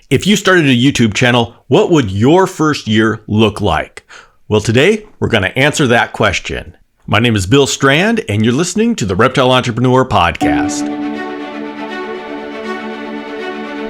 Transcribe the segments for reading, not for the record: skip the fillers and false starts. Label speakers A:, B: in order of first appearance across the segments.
A: If you started a YouTube channel, what would your first year look like? Well, today we're going to answer that question. My name is Bill Strand, and you're listening to the Reptile Entrepreneur Podcast.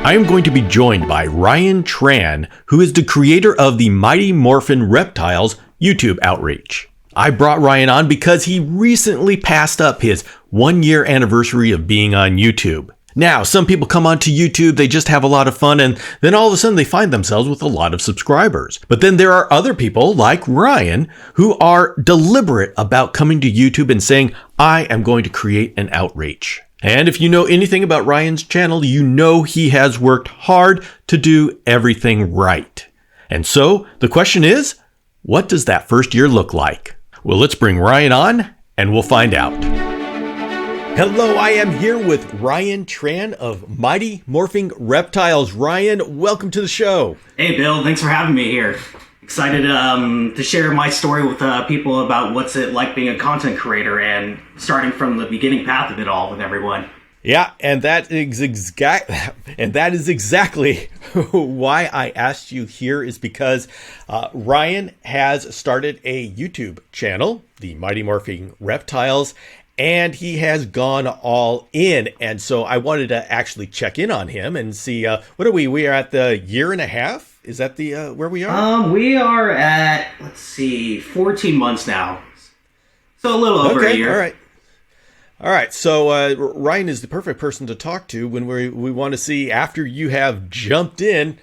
A: I am going to be joined by Ryan Tran, who is the creator of the Mighty Morphin Reptiles YouTube outreach. I brought Ryan on because he recently passed up his 1-year anniversary of being on YouTube. Now, some people come onto YouTube, they just have a lot of fun, and then all of a sudden they find themselves with a lot of subscribers. But then there are other people like Ryan who are deliberate about coming to YouTube and saying, I am going to create an outreach. And if you know anything about Ryan's channel, you know he has worked hard to do everything right. And so the question is, what does that first year look like? Well, let's bring Ryan on and we'll find out. Hello, I am here with Ryan Tran of Mighty Morphing Reptiles. Ryan, welcome to the show.
B: Hey, Bill. Thanks for having me here. Excited to share my story with people about what's it like being a content creator and starting from the beginning path of it all with everyone.
A: Yeah, and that is exactly why I asked you here is because Ryan has started a YouTube channel, the Mighty Morphing Reptiles, and he has gone all in. And so I wanted to actually check in on him and see, what are we? We are at the year and a half? Is that the where we are?
B: We are at, 14 months now. So a little over a year.
A: All right. So Ryan is the perfect person to talk to when we want to see, after you have jumped in,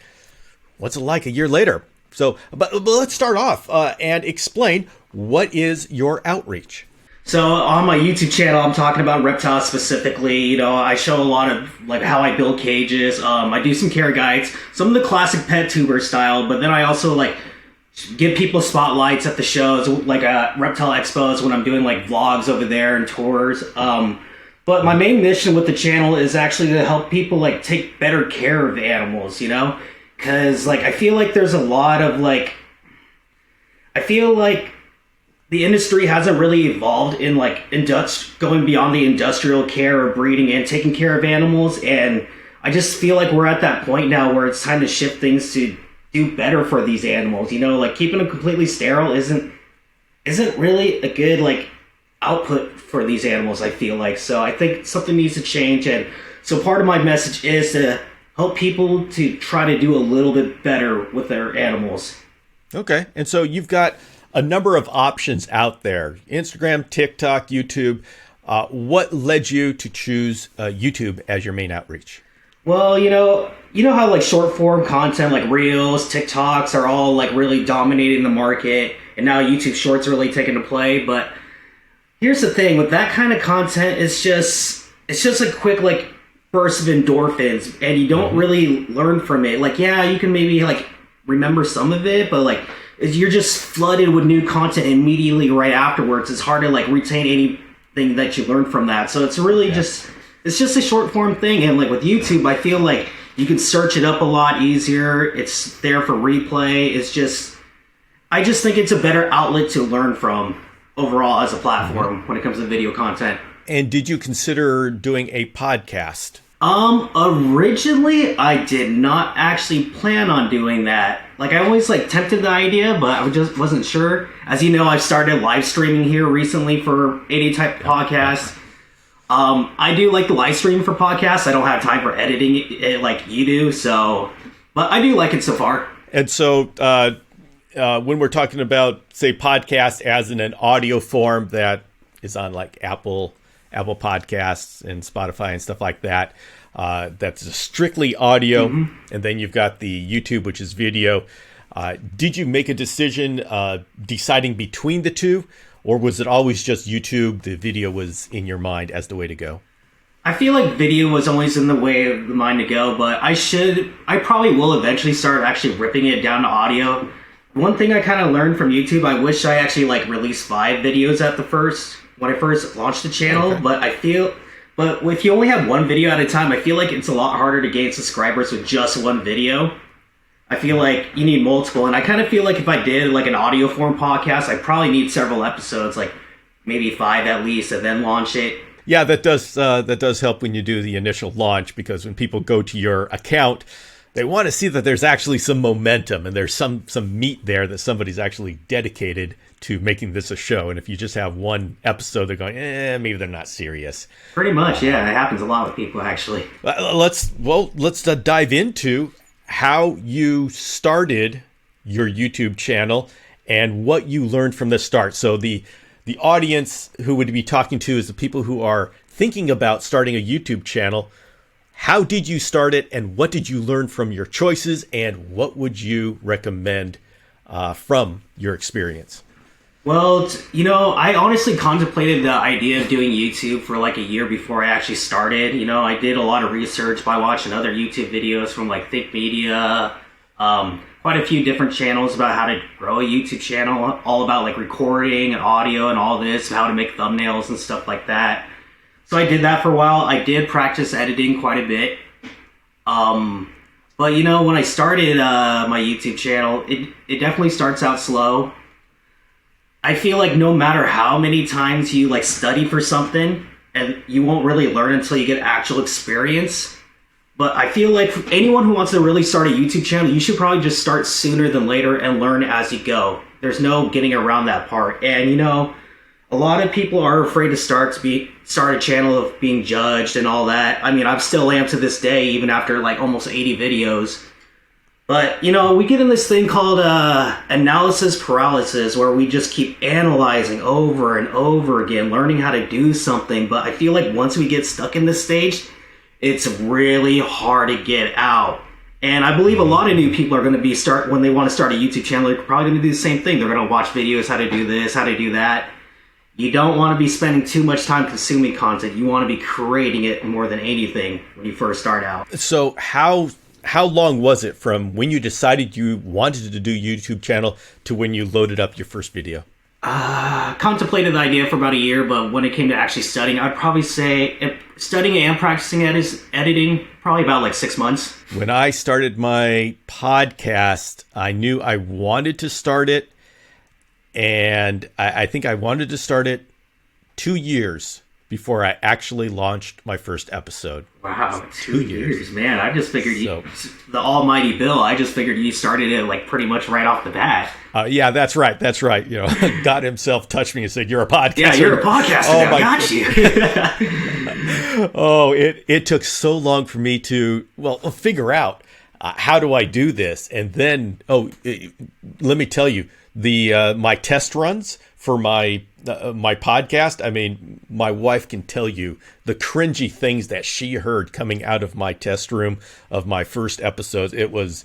A: what's it like a year later? So, but let's start off and explain, what is your outreach?
B: So on my YouTube channel, I'm talking about reptiles specifically. You know, I show a lot of like how I build cages. I do some care guides, some of the classic pet tuber style, but then I also like give people spotlights at the shows, like at reptile expos when I'm doing like vlogs over there and tours. But my main mission with the channel is actually to help people like take better care of animals, you know? Because like I feel like there's a lot of like, the industry hasn't really evolved in like going beyond the industrial care or breeding and taking care of animals, and I just feel like we're at that point now where it's time to shift things to do better for these animals. You know, like keeping them completely sterile isn't really a good like output for these animals, I feel like. So I think something needs to change, and so part of my message is to help people to try to do a little bit better with their animals.
A: Okay, and so you've got a number of options out there: Instagram, TikTok, YouTube. What led you to choose YouTube as your main outreach?
B: Well, you know how like short form content like Reels, TikToks are all like really dominating the market, and now YouTube Shorts are really taking to play. But here's the thing with that kind of content, it's just a quick like burst of endorphins, and you don't really learn from it. Like, yeah, you can maybe like remember some of it, but like you're just flooded with new content immediately right afterwards. It's hard to like retain anything that you learned from that. So it's really just a short form thing. And like with YouTube, I feel like you can search it up a lot easier. It's there for replay. I just think it's a better outlet to learn from overall as a platform when it comes to video content.
A: And did you consider doing a podcast?
B: Originally I did not actually plan on doing that. Like I always like tempted the idea, but I just wasn't sure. As you know, I've started live streaming here recently for 80 type podcasts. I do like the live stream for podcasts. I don't have time for editing it like you do, but I do like it so far.
A: And so, when we're talking about, say, podcast as in an audio form that is on like Apple Podcasts and Spotify and stuff like that, that's strictly audio. And then you've got the YouTube, which is video. Did you make a decision deciding between the two, or was it always just YouTube? The video was in your mind as the way to go?
B: I feel like video was always in the way of the mind to go, but I probably will eventually start actually ripping it down to audio. One thing I kind of learned from YouTube, I wish I actually like released 5 videos when I first launched the channel. Okay. But if you only have one video at a time, I feel like it's a lot harder to gain subscribers with just one video. I feel like you need multiple, and I kind of feel like if I did like an audio form podcast, I probably need several episodes, like maybe 5 at least, and then launch it.
A: Yeah, that does help when you do the initial launch, because when people go to your account, They want to see that there's actually some momentum and there's some meat there, that somebody's actually dedicated to making this a show. And if you just have one episode, they're going, maybe they're not serious.
B: Pretty much, yeah. It happens a lot with people, actually.
A: Let's dive into how you started your YouTube channel and what you learned from the start. So the audience who would be talking to is the people who are thinking about starting a YouTube channel. How did you start it, and what did you learn from your choices, and what would you recommend from your experience?
B: Well, I honestly contemplated the idea of doing YouTube for like a year before I actually started. I did a lot of research by watching other YouTube videos from like Think Media, quite a few different channels about how to grow a YouTube channel, all about like recording and audio and all this, how to make thumbnails and stuff like that. So I did that for a while. I did practice editing quite a bit. But when I started my YouTube channel, it definitely starts out slow. I feel like no matter how many times you like study for something, and you won't really learn until you get actual experience. But I feel like for anyone who wants to really start a YouTube channel, you should probably just start sooner than later and learn as you go. There's no getting around that part. And a lot of people are afraid to start a channel of being judged and all that. I mean, I still am to this day, even after like almost 80 videos. But, we get in this thing called analysis paralysis, where we just keep analyzing over and over again, learning how to do something. But I feel like once we get stuck in this stage, it's really hard to get out. And I believe a lot of new people are going to when they want to start a YouTube channel, they're probably going to do the same thing. They're going to watch videos, how to do this, how to do that. You don't want to be spending too much time consuming content. You want to be creating it more than anything when you first start out.
A: So how long was it from when you decided you wanted to do YouTube channel to when you loaded up your first video?
B: Contemplated the idea for about a year, but when it came to actually studying, I'd probably say studying and practicing editing, probably about like 6 months.
A: When I started my podcast, I knew I wanted to start it. And I think I wanted to start it 2 years before I actually launched my first episode.
B: Wow, 2 years, man. I just figured the almighty Bill, I just figured you started it like pretty much right off the bat.
A: Yeah, that's right. God himself touched me and said, "You're a podcaster."
B: Yeah, you're a podcaster.
A: Oh,
B: I got
A: you. It took so long for me to, figure out how do I do this? And then, let me tell you, my test runs for my podcast. I mean, my wife can tell you the cringy things that she heard coming out of my test room of my first episodes. It was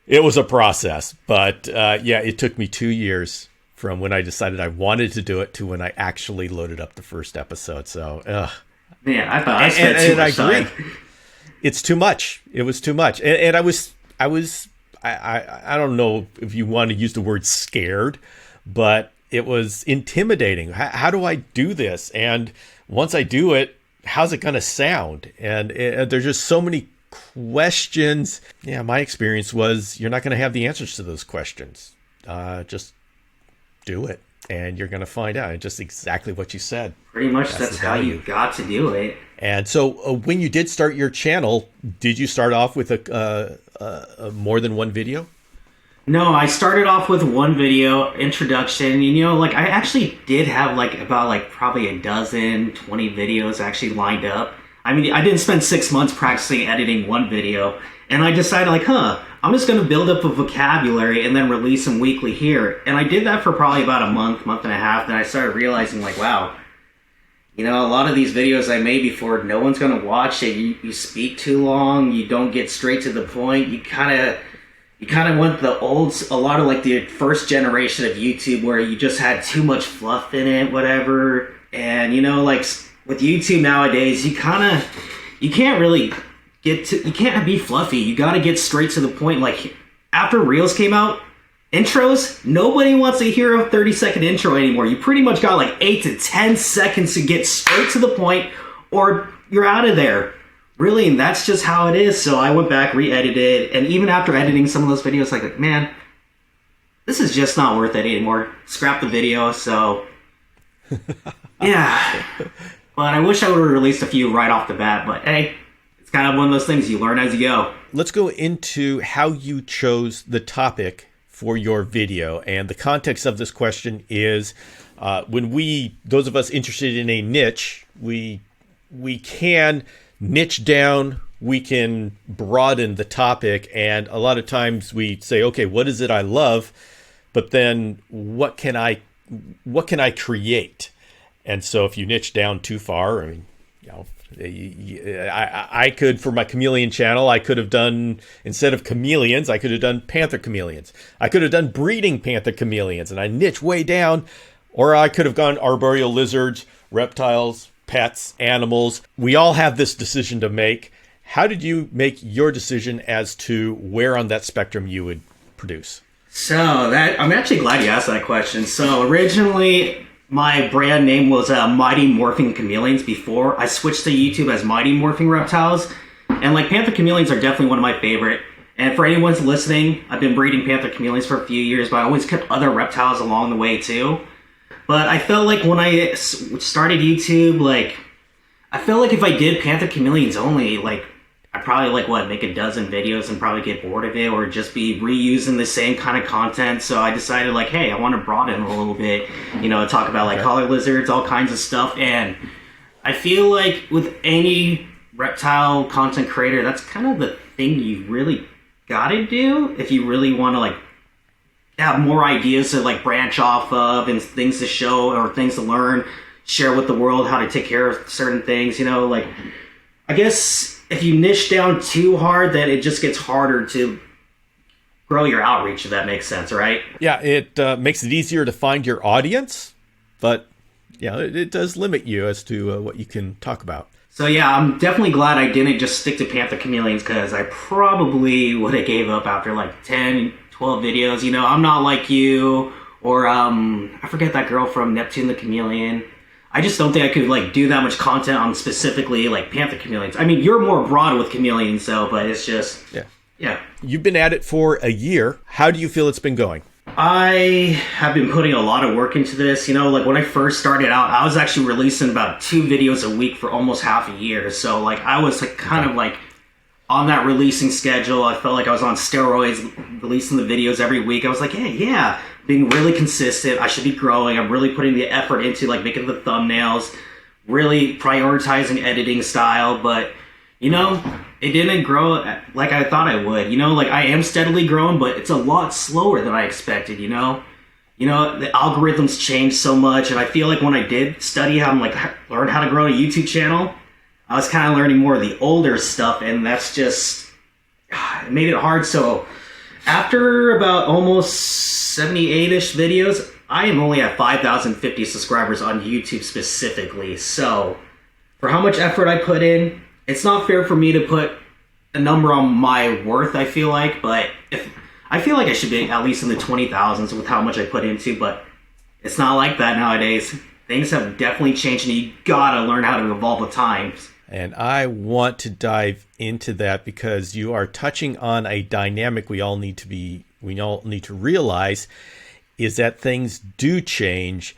A: a process, but it took me 2 years from when I decided I wanted to do it to when I actually loaded up the first episode. So,
B: man, I thought I spent too much time.
A: It's too much. It was too much, and I don't know if you want to use the word scared, but it was intimidating. How do I do this? And once I do it, how's it going to sound? And there's just so many questions. Yeah, my experience was you're not going to have the answers to those questions. Just do it, and you're going to find out. It's just exactly what you said.
B: Pretty much that's how you got to do it.
A: And so when you did start your channel, did you start off with more than one video?
B: No, I started off with one video introduction. I actually did have about probably a dozen, 20 videos actually lined up. I mean, I didn't spend 6 months practicing editing one video, and I decided I'm just going to build up a vocabulary and then release them weekly here. And I did that for probably about a month and a half. Then I started realizing wow, a lot of these videos I made before, no one's going to watch it. You speak too long. You don't get straight to the point. You kind of went a lot of the first generation of YouTube where you just had too much fluff in it, whatever. And, with YouTube nowadays, you can't be fluffy. You got to get straight to the point. After Reels came out, intros, nobody wants to hear a 30-second intro anymore. You pretty much got 8 to 10 seconds to get straight to the point, or you're out of there. Really, and that's just how it is. So I went back, re-edited, and even after editing some of those videos, man, this is just not worth it anymore. Scrap the video, so yeah. But I wish I would have released a few right off the bat, but hey, it's kind of one of those things you learn as you go.
A: Let's go into how you chose the topic for your video. And the context of this question is those of us interested in a niche, we can niche down, we can broaden the topic. And a lot of times we say, okay, what is it I love? But then what can I create? And so if you niche down too far, I mean, I could, for my chameleon channel, I could have done, instead of chameleons, I could have done panther chameleons. I could have done breeding panther chameleons, and I niche way down. Or I could have gone arboreal lizards, reptiles, pets, animals. We all have this decision to make. How did you make your decision as to where on that spectrum you would produce?
B: So I'm actually glad you asked that question. So originally, my brand name was Mighty Morphing Chameleons before I switched to YouTube as Mighty Morphing Reptiles. And like panther chameleons are definitely one of my favorite. And for anyone's listening, I've been breeding panther chameleons for a few years, but I always kept other reptiles along the way too. But I felt like when I started YouTube, like, I felt like if I did panther chameleons only, like, I'd probably, make a dozen videos and probably get bored of it or just be reusing the same kind of content. So I decided, like, hey, I want to broaden a little bit, talk about, like, collar lizards, all kinds of stuff. And I feel like with any reptile content creator, that's kind of the thing you really gotta do if you really want to, like, have more ideas to like branch off of and things to show or things to learn, share with the world how to take care of certain things, like I guess if you niche down too hard, then it just gets harder to grow your outreach, if that makes sense, right?
A: Yeah, it makes it easier to find your audience, but yeah, it does limit you as to what you can talk about.
B: So yeah, I'm definitely glad I didn't just stick to panther chameleons because I probably would have gave up after like 10, 12 videos. I'm not like you or I forget that girl from Neptune the Chameleon. I just don't think I could like do that much content on specifically like panther chameleons. I mean, you're more broad with chameleons though, but it's just yeah. You've
A: been at it for a year. How do you feel it's been going?
B: I have been putting a lot of work into this. Like when I first started out, I was actually releasing about 2 videos a week for almost half a year. So like I was like kind of like on that releasing schedule. I felt like I was on steroids, releasing the videos every week. I was like, hey, yeah, being really consistent. I should be growing. I'm really putting the effort into like making the thumbnails, really prioritizing editing style. But, it didn't grow like I thought I would. Like I am steadily growing, but it's a lot slower than I expected, the algorithms changed so much. And I feel like when I did study how learn how to grow a YouTube channel, I was kind of learning more of the older stuff, and that's just it made it hard. So after about almost 78-ish videos, I am only at 5,050 subscribers on YouTube specifically. So for how much effort I put in, it's not fair for me to put a number on my worth, I feel like, but I feel like I should be at least in the 20,000s with how much I put into, but it's not like that nowadays. Things have definitely changed, and you gotta learn how to evolve with times.
A: And I want to dive into that because you are touching on a dynamic we all need to realize is that things do change,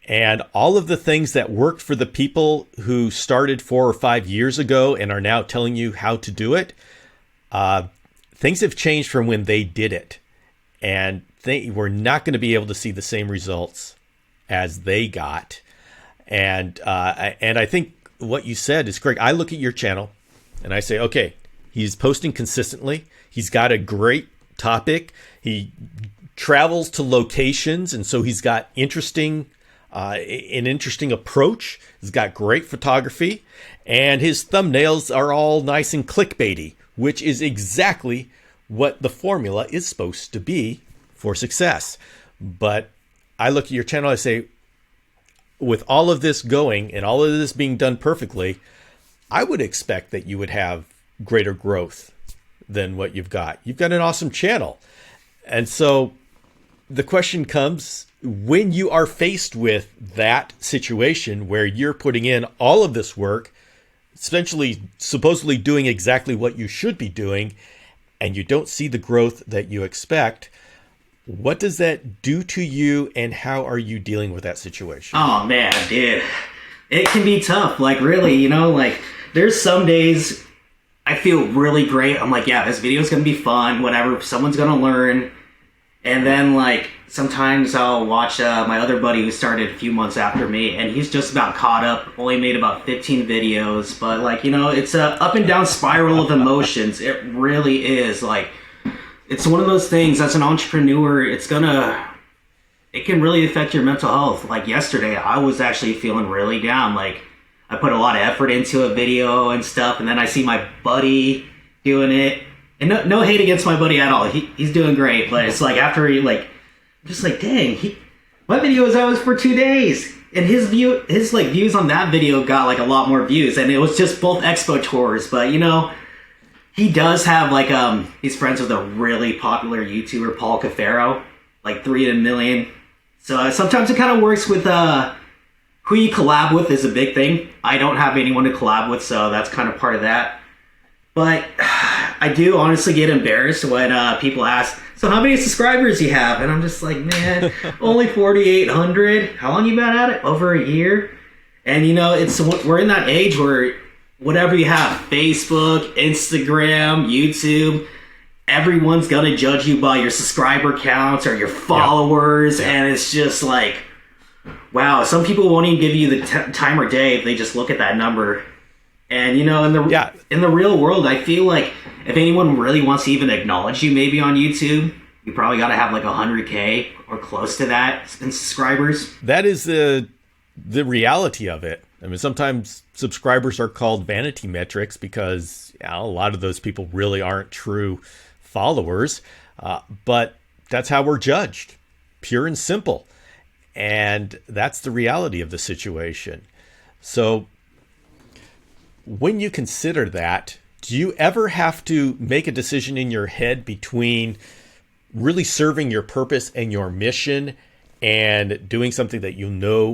A: and all of the things that worked for the people who started 4 or 5 years ago and are now telling you how to do it, things have changed from when they did it, and we're not going to be able to see the same results as they got. And I think what you said is correct. I look at your channel and I say, okay, he's posting consistently. He's got a great topic. He travels to locations, and so he's got an interesting approach. He's got great photography, and his thumbnails are all nice and clickbaity, which is exactly what the formula is supposed to be for success. But I look at your channel, I say, with all of this going and all of this being done perfectly, I would expect that you would have greater growth than what you've got. You've got an awesome channel. And so the question comes, when you are faced with that situation where you're putting in all of this work, essentially supposedly doing exactly what you should be doing, and you don't see the growth that you expect, what does that do to you, and how are you dealing with that situation?
B: Oh man, dude, it can be tough. Like really, there's some days I feel really great. I'm like, yeah, this video is gonna be fun. Whatever, someone's gonna learn. And then like sometimes I'll watch my other buddy who started a few months after me, and he's just about caught up. Only made about 15 videos, but like it's a up and down spiral of emotions. It really is. Like it's one of those things. As an entrepreneur, it can really affect your mental health. Like yesterday, I was actually feeling really down. Like I put a lot of effort into a video and stuff, and then I see my buddy doing it. And no hate against my buddy at all. He's doing great, but it's like after I'm just like, dang, my video was out for 2 days, and his views on that video got like a lot more views, and it was just both expo tours. But he does have like he's friends with a really popular YouTuber, Paul Cafaro, like 3 million. So sometimes it kind of works with who you collab with is a big thing. I don't have anyone to collab with, so that's kind of part of that. But I do honestly get embarrassed when people ask, so how many subscribers you have? And I'm just like, man, only 4,800. How long you been at it? Over a year? And we're in that age where whatever you have, Facebook, Instagram, YouTube, everyone's gonna judge you by your subscriber counts or your followers. Yep. And it's just like, wow, some people won't even give you the time or day if they just look at that number. And in the real world, I feel like if anyone really wants to even acknowledge you, maybe on YouTube, you probably got to have like 100K or close to that in subscribers.
A: That is the reality of it. I mean, sometimes subscribers are called vanity metrics because a lot of those people really aren't true followers. But that's how we're judged, pure and simple. And that's the reality of the situation. So when you consider that, do you ever have to make a decision in your head between really serving your purpose and your mission and doing something that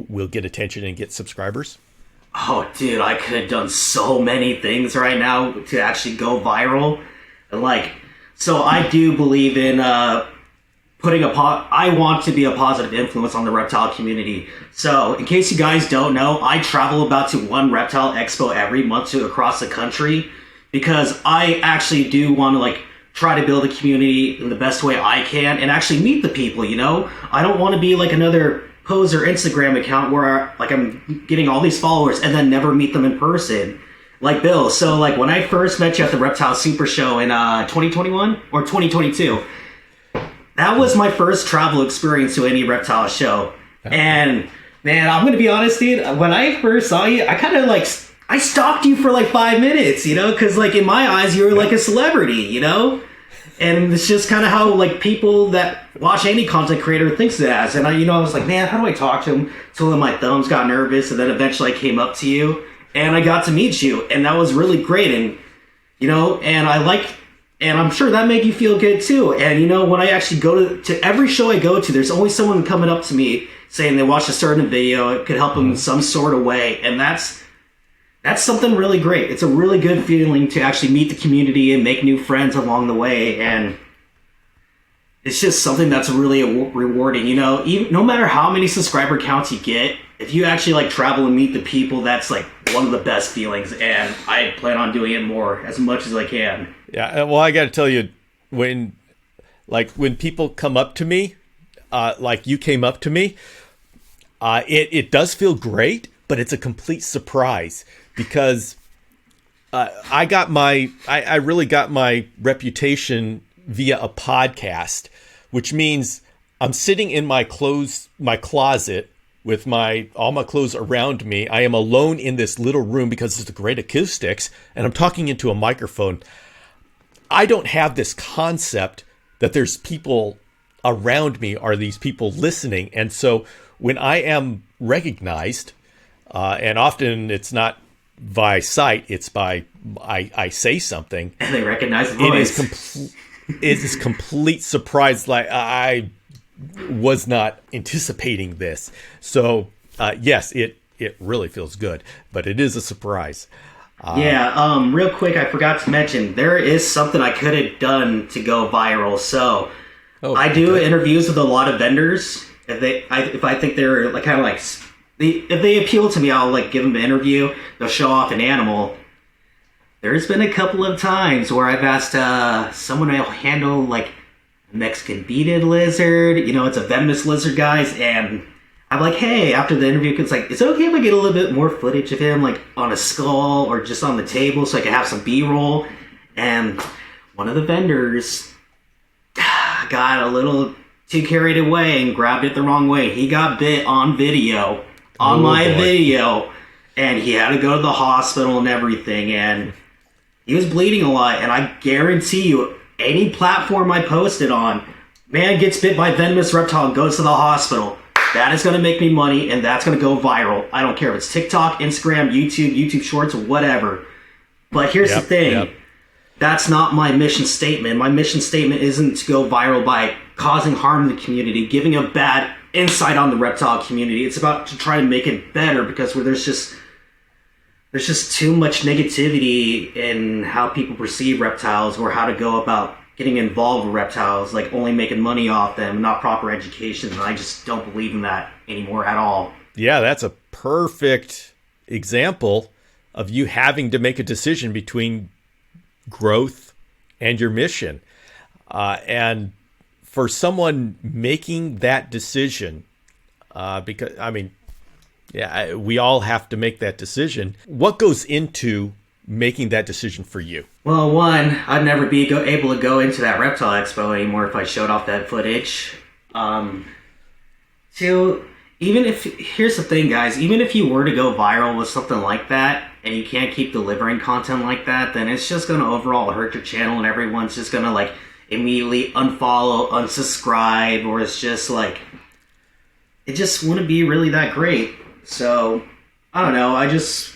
A: will get attention and get subscribers?
B: Oh, dude, I could have done so many things right now to actually go viral. So I do believe in I want to be a positive influence on the reptile community. So in case you guys don't know, I travel about to one reptile expo every month across the country because I actually do want to try to build a community in the best way I can and actually meet the people, I don't want to be like another poser Instagram account where I'm getting all these followers and then never meet them in person. Like Bill. So when I first met you at the Reptile Super Show in 2021 or 2022, that was my first travel experience to any reptile show. And man, I'm gonna be honest, dude, when I first saw you, I kind of I stalked you for 5 minutes, because in my eyes you were like a celebrity, and it's just kind of how people that watch any content creator thinks it as. And I was like, man, how do I talk to him? So then my thumbs got nervous, and then eventually I came up to you and I got to meet you, and that was really great. And and I'm sure that made you feel good too. And when I actually go to every show I go to, there's always someone coming up to me saying they watched a certain video, it could help them in some sort of way. And that's something really great. It's a really good feeling to actually meet the community and make new friends along the way. And it's just something that's really rewarding. Even, no matter how many subscriber counts you get, if you actually travel and meet the people, that's one of the best feelings. And I plan on doing it more, as much as I can.
A: Yeah, well, I got to tell you, when people come up to me, like you came up to me, it does feel great, but it's a complete surprise because I really got my reputation via a podcast, which means I'm sitting in my closet with all my clothes around me. I am alone in this little room because it's the great acoustics, and I'm talking into a microphone. I don't have this concept that there's people around me, are these people listening. And so when I am recognized, and often it's not by sight, it's by I say something.
B: And they recognize the voice.
A: It is complete surprise. I was not anticipating this. So yes, it really feels good, but it is a surprise.
B: Real quick, I forgot to mention, there is something I could have done to go viral. So I do interviews with a lot of vendors. If I think they're if they appeal to me, I'll give them an interview. They'll show off an animal. there's been a couple of times where I've asked someone to handle like a Mexican beaded lizard. You know, it's a venomous lizard, guys, and I'm like, hey, after the interview, it's like, is it okay if I get a little bit more footage of him, like on a skull or just on the table, so I can have some B-roll? And one of the vendors got a little too carried away and grabbed it the wrong way. He got bit on video, on my video, and he had to go to the hospital and everything, and he was bleeding a lot. And I guarantee you, any platform I posted on, man gets bit by venomous reptile and goes to the hospital. That is going to make me money, and that's going to go viral. I don't care if it's TikTok, Instagram, YouTube Shorts, whatever. But here's the thing. That's not my mission statement. My mission statement isn't to go viral by causing harm to the community, giving a bad insight on the reptile community. It's about to try to make it better, because there's just too much negativity in how people perceive reptiles or how to go about getting involved with reptiles, like only making money off them, not proper education. And I just don't believe in that anymore at all.
A: Yeah, that's a perfect example of you having to make a decision between growth and your mission. And for someone making that decision, because, I mean, yeah, we all have to make that decision. What goes into making that decision for you?
B: Well, one, I'd never be able to go into that reptile expo anymore if I showed off that footage. Two, here's the thing, guys, even if you were to go viral with something like that and you can't keep delivering content like that, then it's just going to overall hurt your channel, and everyone's just going to like immediately unfollow, unsubscribe, or it's just like, it just wouldn't be really that great. So, I don't know, I just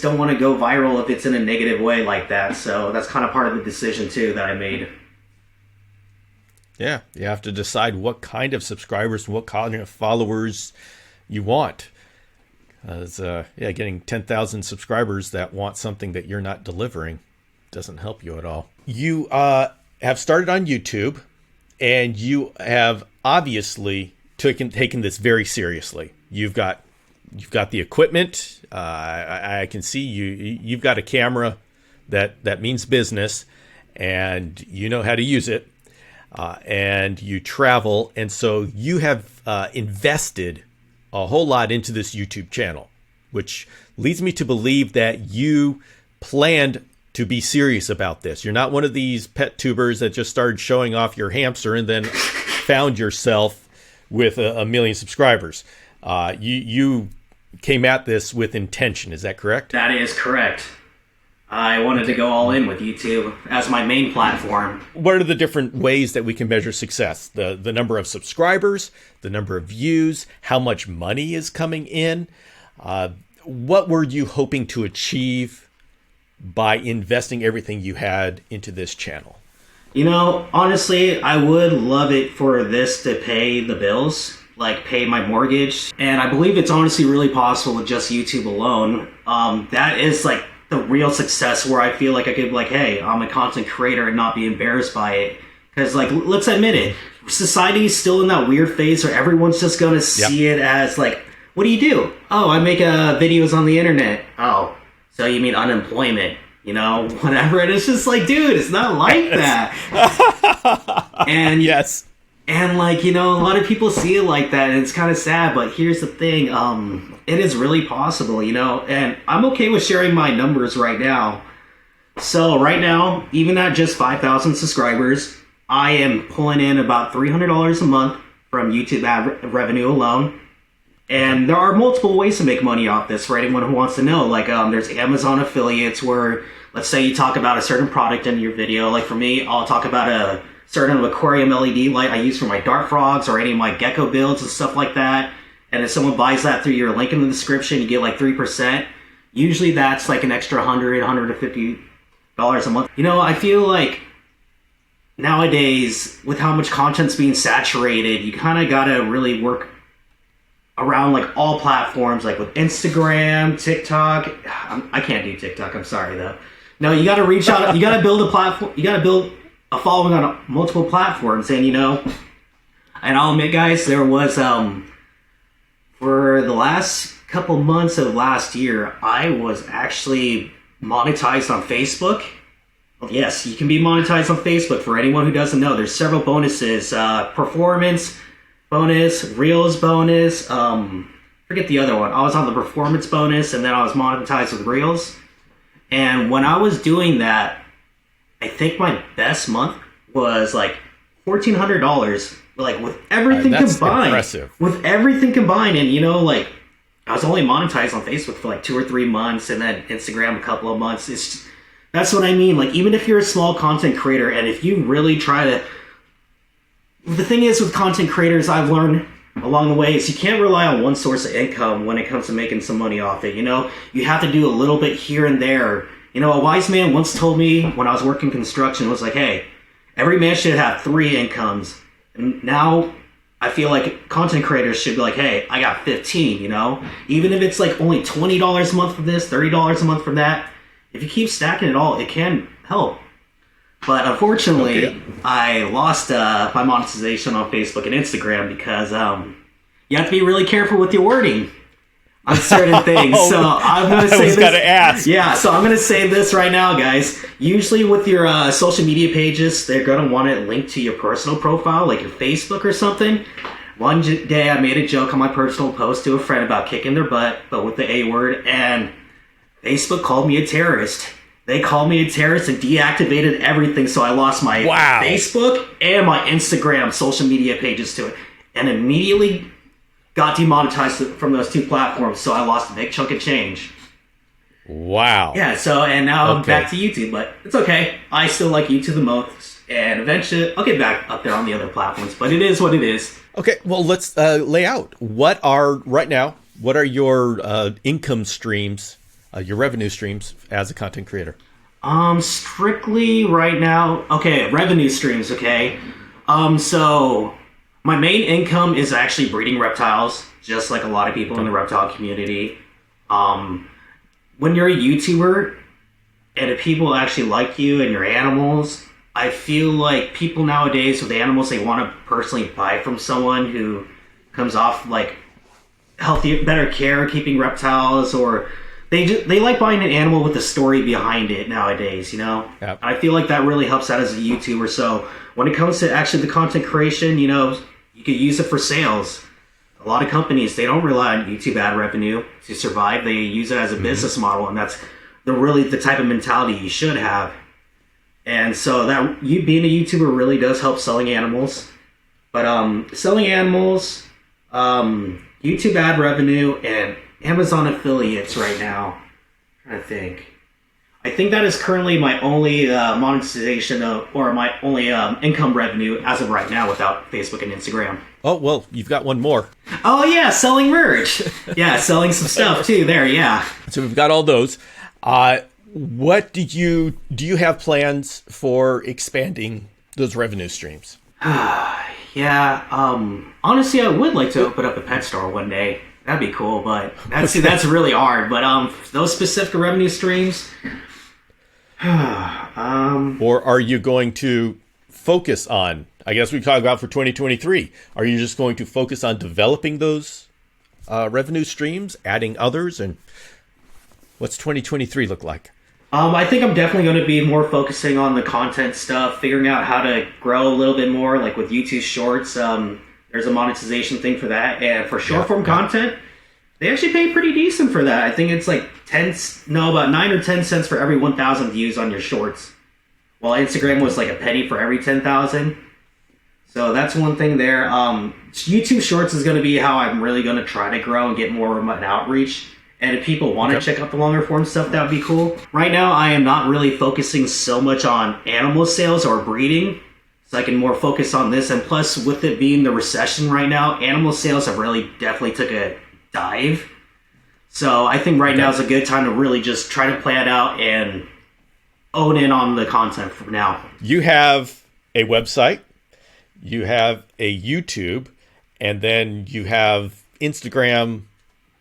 B: don't want to go viral if it's in a negative way like that. So that's kind of part of the decision too that I made.
A: Yeah, you have to decide what kind of subscribers and what kind of followers you want. Getting 10,000 subscribers that want something that you're not delivering doesn't help you at all. You have started on YouTube, and you have obviously taken this very seriously. You've got the equipment. I can see you've got a camera that means business, and you know how to use it, and you travel, and so you have invested a whole lot into this YouTube channel, which leads me to believe that you planned to be serious about this. You're not one of these pet tubers that just started showing off your hamster and then found yourself with a million subscribers. You came at this with intention. Is that correct?
B: That is correct. I wanted to go all in with YouTube as my main platform.
A: What are the different ways that we can measure success? The number of subscribers, the number of views, how much money is coming in. What were you hoping to achieve by investing everything you had into this channel?
B: You know, honestly, I would love it for this to pay the bills, like pay my mortgage. And I believe it's honestly really possible with just YouTube alone. That is like the real success where I feel like I could be like, hey, I'm a content creator and not be embarrassed by it. Because like, let's admit it, society is still in that weird phase where everyone's just going to see it as like, what do you do? Oh, I make videos on the internet. Oh, so you mean unemployment, you know, whatever. And it's just like, dude, it's not like that. And
A: yes.
B: And like, you know, a lot of people see it like that, and it's kind of sad, but here's the thing, it is really possible, you know, and I'm okay with sharing my numbers right now. So right now, even at just 5,000 subscribers, I am pulling in about $300 a month from YouTube ad revenue alone. And there are multiple ways to make money off this for anyone who wants to know. Like, there's Amazon affiliates where, let's say you talk about a certain product in your video. Like for me, I'll talk about a certain aquarium LED light I use for my dart frogs or any of my gecko builds and stuff like that. And if someone buys that through your link in the description, you get like 3%. Usually that's like an extra $100, $150 a month. You know, I feel like nowadays, with how much content's being saturated, you kind of got to really work around like all platforms, like with Instagram, TikTok. I can't do TikTok, I'm sorry though. No, you got to reach out, you got to build a platform, you got to build a following on multiple platforms. And you know, and I'll admit, guys, there was for the last couple months of last year, I was actually monetized on Facebook. Well, yes, you can be monetized on Facebook. For anyone who doesn't know, there's several bonuses. Performance bonus, Reels bonus, forget the other one. I was on the performance bonus, and then I was monetized with Reels. And when I was doing that, I think my best month was like $1,400, like with everything combined.
A: Impressive.
B: With everything combined, and like I was only monetized on Facebook for like 2 or 3 months, and then Instagram a couple of months. That's what I mean. Like, even if you're a small content creator, and if you really try to, the thing is with content creators, I've learned along the way is you can't rely on one source of income when it comes to making some money off it. You have to do a little bit here and there. A wise man once told me when I was working construction, was like, hey, every man should have 3 incomes. And now I feel like content creators should be like, hey, I got 15, even if it's like only $20 a month from this, $30 a month from that. If you keep stacking it all, it can help. But unfortunately, I lost my monetization on Facebook and Instagram because you have to be really careful with your wording on certain things. So I'm going to say this.
A: Gotta ask.
B: Yeah, so I'm going to say this right now, guys. Usually with your social media pages, they're going to want it linked to your personal profile, like your Facebook or something. One day I made a joke on my personal post to a friend about kicking their butt, but with the A word, and Facebook called me a terrorist. They called me a terrorist and deactivated everything, so I lost my Facebook and my Instagram social media pages to it, and immediately got demonetized from those 2 platforms, so I lost a big chunk of change.
A: Wow.
B: Yeah, so, and now I'm back to YouTube, but it's okay. I still like YouTube the most, and eventually I'll get back up there on the other platforms, but it is what it is.
A: Okay, well, let's lay out. What are your income streams, your revenue streams as a content creator?
B: Strictly right now, okay, revenue streams, okay. So my main income is actually breeding reptiles, just like a lot of people in the reptile community. When you're a YouTuber and if people actually like you and your animals, I feel like people nowadays with animals, they want to personally buy from someone who comes off like healthy, better care, keeping reptiles, or they like buying an animal with a story behind it nowadays, Yep. I feel like that really helps out as a YouTuber. So when it comes to actually the content creation, you could use it for sales. A lot of companies, they don't rely on YouTube ad revenue to survive. They use it as a business model, and that's the type of mentality you should have. And so that you being a YouTuber really does help selling animals. But selling animals, YouTube ad revenue, and Amazon affiliates right now. I'm trying to think. I think that is currently my only monetization or my only income revenue as of right now without Facebook and Instagram.
A: Oh, well, you've got one more.
B: Oh, yeah, selling merch. Yeah, selling some stuff too there, yeah.
A: So we've got all those. What do you have plans for expanding those revenue streams?
B: Yeah, honestly, I would like to open up a pet store one day. That'd be cool, but that's really hard. But those specific revenue streams.
A: Or are you going to focus on? I guess we talk about for 2023. Are you just going to focus on developing those revenue streams, adding others, and what's 2023 look like?
B: I think I'm definitely going to be more focusing on the content stuff, figuring out how to grow a little bit more, like with YouTube Shorts. There's a monetization thing for that, and for short form content, they actually pay pretty decent for that. I think it's like about 9 or 10 cents for every 1,000 views on your shorts, while Instagram was like a penny for every 10,000. So that's one thing there. YouTube Shorts is going to be how I'm really going to try to grow and get more remote outreach. And if people want to check out the longer form stuff, that would be cool. Right now, I am not really focusing so much on animal sales or breeding, so I can more focus on this. And plus, with it being the recession right now, animal sales have really definitely took a dive. So I think right now is a good time to really just try to plan it out and own in on the content for now.
A: You have a website, you have a YouTube, and then you have Instagram,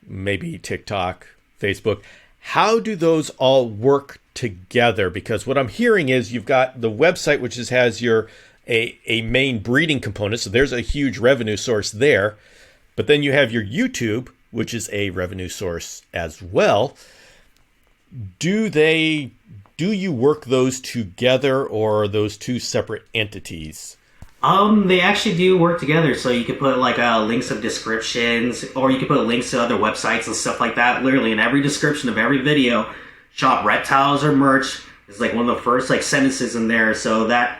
A: maybe TikTok, Facebook. How do those all work together? Because what I'm hearing is you've got the website, which has your a main breeding component, so there's a huge revenue source there. But then you have your YouTube, which is a revenue source as well. Do you work those together, or are those two separate entities?
B: They actually do work together. So you could put like links of descriptions, or you could put links to other websites and stuff like that. Literally in every description of every video, shop reptiles or merch is like one of the first like sentences in there. So that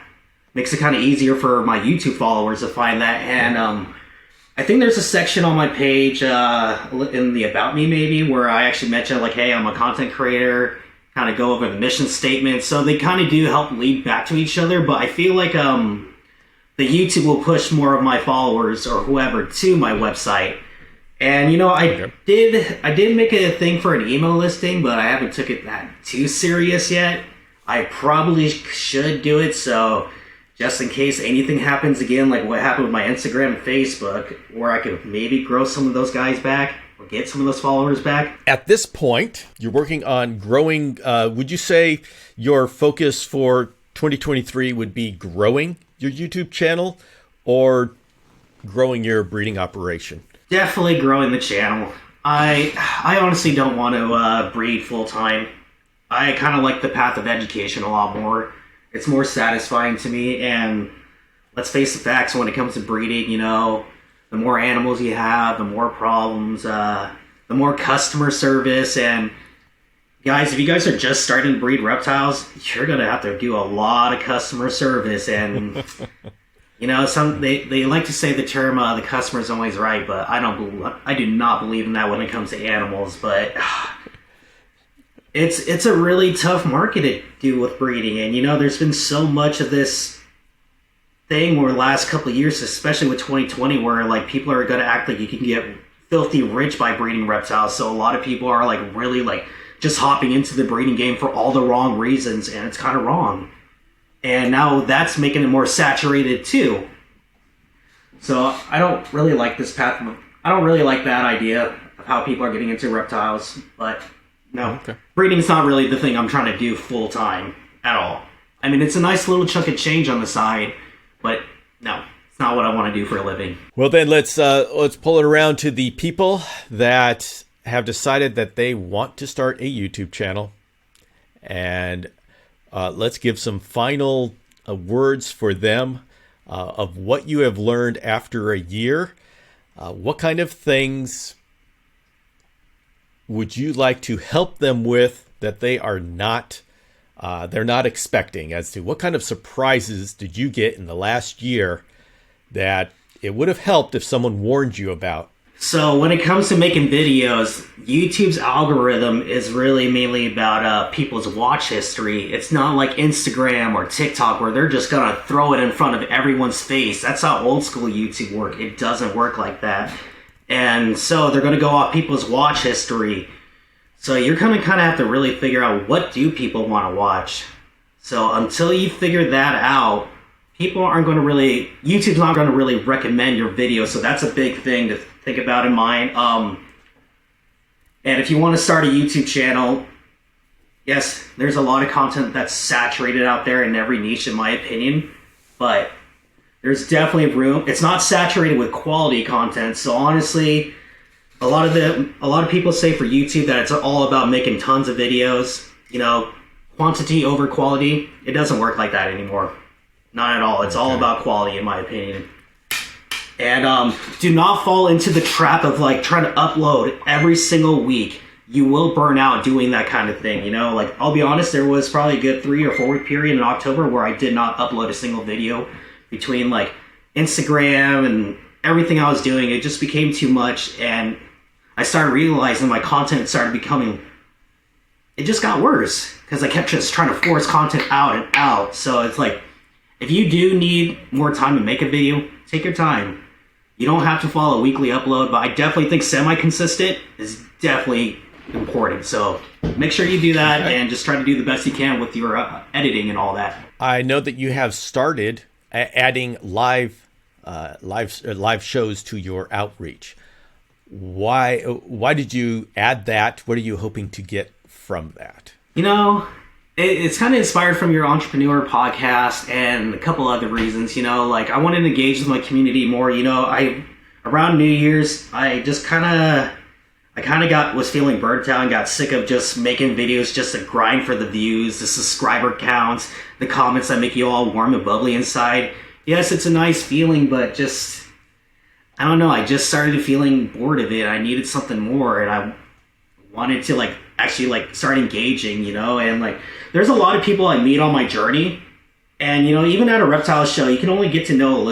B: makes it kind of easier for my YouTube followers to find that. And I think there's a section on my page in the About Me maybe where I actually mention like, hey, I'm a content creator, kind of go over the mission statement. So they kind of do help lead back to each other. But I feel like the YouTube will push more of my followers or whoever to my website. And I did make a thing for an email listing, but I haven't took it that too serious yet. I probably should do it, so just in case anything happens again, like what happened with my Instagram and Facebook, where I could maybe grow some of those guys back or get some of those followers back.
A: At this point, you're working on growing. Would you say your focus for 2023 would be growing your YouTube channel or growing your breeding operation?
B: Definitely growing the channel. I honestly don't want to breed full time. I kind of like the path of education a lot more. It's more satisfying to me, and let's face the facts, when it comes to breeding, the more animals you have, the more problems, the more customer service. And guys, if you guys are just starting to breed reptiles, you're going to have to do a lot of customer service. And they like to say the term the customer's always right, but I do not believe in that when it comes to animals. But it's a really tough market to do with breeding. And there's been so much of this thing over the last couple of years, especially with 2020, where like people are going to act like you can get filthy rich by breeding reptiles. So a lot of people are like really like just hopping into the breeding game for all the wrong reasons, and it's kind of wrong. And now that's making it more saturated too. So I don't really like this path. I don't really like that idea of how people are getting into reptiles. But no, breeding's not really the thing I'm trying to do full time at all. I mean, it's a nice little chunk of change on the side, but no, it's not what I want to do for a living.
A: Well, then let's pull it around to the people that have decided that they want to start a YouTube channel, and let's give some final words for them of what you have learned after a year. What kind of things would you like to help them with that they are not they're not expecting? As to what kind of surprises did you get in the last year that it would have helped if someone warned you about?
B: So when it comes to making videos, YouTube's algorithm is really mainly about people's watch history. It's not like Instagram or TikTok where they're just going to throw it in front of everyone's face. That's how old school YouTube works. It doesn't work like that. And so they're going to go off people's watch history. So you're going to kind of have to really figure out, what do people want to watch? So until you figure that out, YouTube's not going to really recommend your video. So that's a big thing to think about in mind. And if you want to start a YouTube channel, yes, there's a lot of content that's saturated out there in every niche, in my opinion, but there's definitely room. It's not saturated with quality content. So honestly, a lot of people say for YouTube that it's all about making tons of videos, quantity over quality. It doesn't work like that anymore. Not at all. It's all about quality, in my opinion. And do not fall into the trap of like trying to upload every single week. You will burn out doing that kind of thing. Like, I'll be honest, there was probably a good 3 or 4 week period in October where I did not upload a single video. Between like Instagram and everything I was doing, it just became too much, and I started realizing my content started becoming, it just got worse because I kept just trying to force content out and out. So it's like, if you do need more time to make a video, take your time. You don't have to follow a weekly upload, but I definitely think semi-consistent is definitely important. So make sure you do that and just try to do the best you can with your editing and all that.
A: I know that you have started adding live shows to your outreach. Why did you add that? What are you hoping to get from that?
B: It's kind of inspired from your entrepreneur podcast and a couple other reasons. Like, I wanted to engage with my community more. Around New Year's, I I kind of was feeling burnt out and got sick of just making videos just to grind for the views, the subscriber counts, the comments that make you all warm and bubbly inside. Yes, it's a nice feeling, but just, I don't know, I just started feeling bored of it. I needed something more, and I wanted to like actually like start engaging, and like there's a lot of people I meet on my journey, and even at a reptile show you can only get to know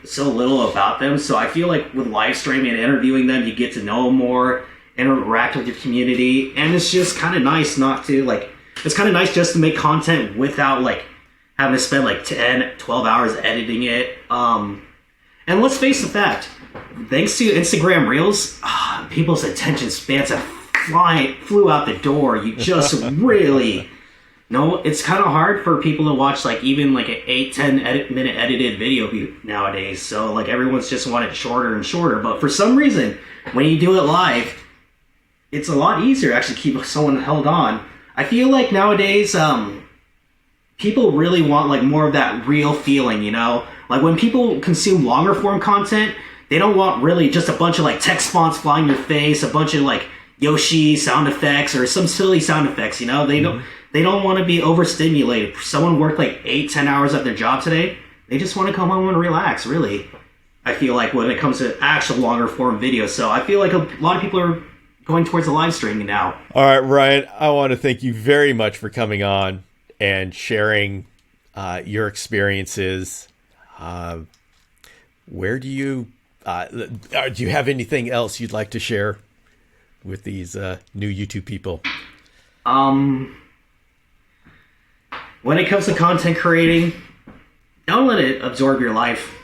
B: so little about them. So I feel like with live streaming and interviewing them, you get to know them more, interact with your community, and it's just kind of nice it's kind of nice just to make content without like having to spend like 10-12 hours editing it. And let's face the fact, thanks to Instagram Reels, people's attention spans have flew out the door. You just really it's kind of hard for people to watch like even like an 8-10 minute edited video nowadays. So like everyone's just wanted shorter and shorter, but for some reason when you do it live, it's a lot easier to actually keep someone held on. I feel like nowadays people really want like more of that real feeling, like when people consume longer form content, they don't want really just a bunch of like text fonts flying in your face, a bunch of like Yoshi sound effects or some silly sound effects, they don't want to be overstimulated. Someone worked like 8-10 hours at their job today, they just want to come home and relax, really. I feel like when it comes to actual longer form videos. So I feel like a lot of people are going towards the live streaming now.
A: All right, Ryan, I want to thank you very much for coming on and sharing your experiences. Where do you have anything else you'd like to share with these new YouTube people?
B: When it comes to content creating, don't let it absorb your life.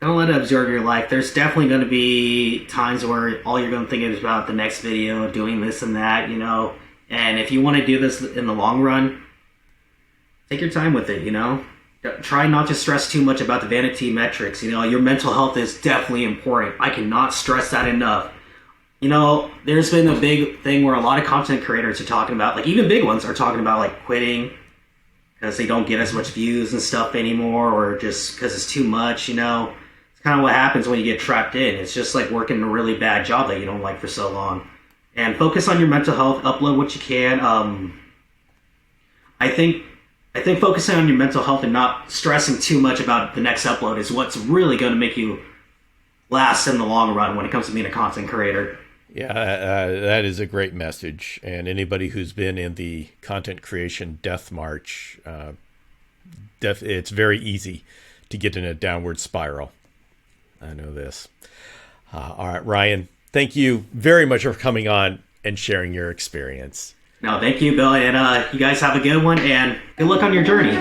B: Don't let it absorb your life. There's definitely going to be times where all you're going to think is about the next video, doing this and that, And if you want to do this in the long run, take your time with it, Try not to stress too much about the vanity metrics. Your mental health is definitely important. I cannot stress that enough. There's been a big thing where a lot of content creators are talking about, like even big ones are talking about like quitting because they don't get as much views and stuff anymore, or just because it's too much, It's kind of what happens when you get trapped in. It's just like working a really bad job that you don't like for so long. And focus on your mental health, upload what you can. I think focusing on your mental health and not stressing too much about the next upload is what's really going to make you last in the long run when it comes to being a content creator.
A: Yeah, that is a great message. And anybody who's been in the content creation death march, it's very easy to get in a downward spiral. I know this. All right, Ryan, thank you very much for coming on and sharing your experience.
B: No, thank you, Bill. And you guys have a good one, and good luck on your journey.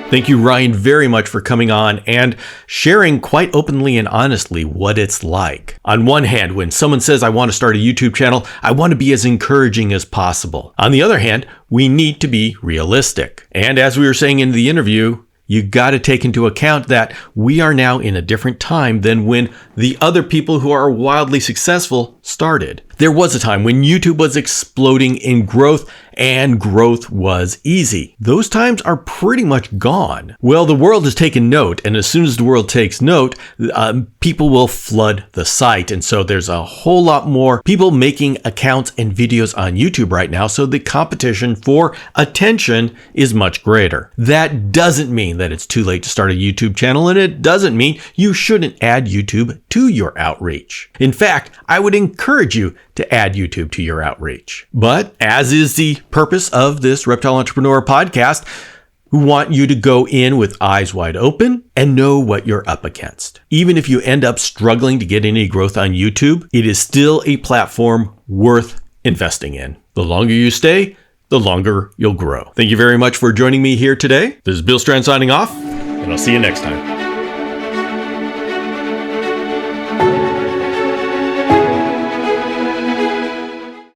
A: Thank you, Ryan, very much for coming on and sharing quite openly and honestly what it's like. On one hand, when someone says, I want to start a YouTube channel, I want to be as encouraging as possible. On the other hand, we need to be realistic. And as we were saying in the interview, you got to take into account that we are now in a different time than when the other people who are wildly successful started. There was a time when YouTube was exploding in growth and growth was easy. Those times are pretty much gone. Well, the world has taken note, and as soon as the world takes note, people will flood the site. And so there's a whole lot more people making accounts and videos on YouTube right now, so the competition for attention is much greater. That doesn't mean that it's too late to start a YouTube channel, and it doesn't mean you shouldn't add YouTube to your outreach. In fact, I would encourage you to add YouTube to your outreach. But as is the purpose of this Reptile Entrepreneur podcast, we want you to go in with eyes wide open and know what you're up against. Even if you end up struggling to get any growth on YouTube, it is still a platform worth investing in. The longer you stay, the longer you'll grow. Thank you very much for joining me here today. This is Bill Tran signing off, and I'll see you next time.